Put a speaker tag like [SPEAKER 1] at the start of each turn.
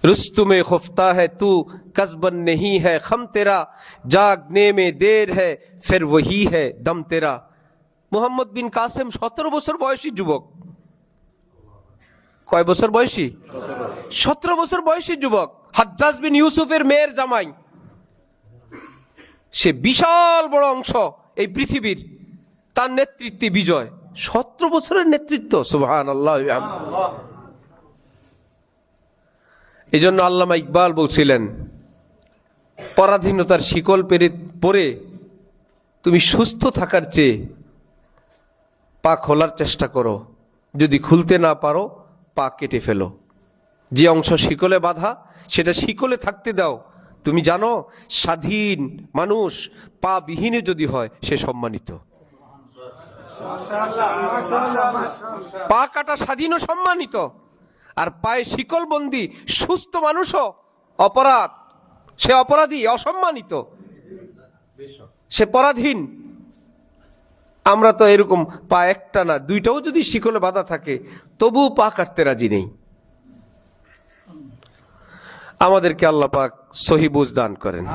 [SPEAKER 1] रुस्तुमे खुफ्ता है तू कसबन नहीं है खम तेरा, जागने में देर है फिर वही है दम तेरा। মুহাম্মদ বিন কাসেম 17 বছর বয়সী যুবক। কয় বছর বয়সী? 17 বছর বয়সী যুবক। হাজ্জাজ বিন ইউসুফের মেয়ের জামাই। সে বিশাল বড় অংশ এই পৃথিবীর, তার নেতৃত্বে বিজয়। 17 বছরের নেতৃত্ব, সুবহানাল্লাহ। এই জন্য আল্লামা ইকবাল বলছিলেন, পরাধীনতার শিকল পরে তুমি সুস্থ থাকার চেয়ে পা খোলার চেষ্টা করো, যদি খুলতে না পারো পা কেটে ফেলো। যে অংশ শিকলে বাঁধা সেটা শিকলে থাকতে দাও। তুমি জানো স্বাধীন মানুষ পা বিহীনে যদি হয় সে সম্মানিত। পা কাটা স্বাধীন ও সম্মানিত, আর পায়ে শিকল বন্দি সুস্থ মানুষও অপরাধ, সে অপরাধী, অসম্মানিত, সে পরাধীন। আমরা তো এরকম পা একটা না দুইটাও যদি শিকলে বাঁধা থাকে তবুও পা কাটতে রাজি নেই। আমাদেরকে আল্লাহ পাক সহি বুঝ দান করেন।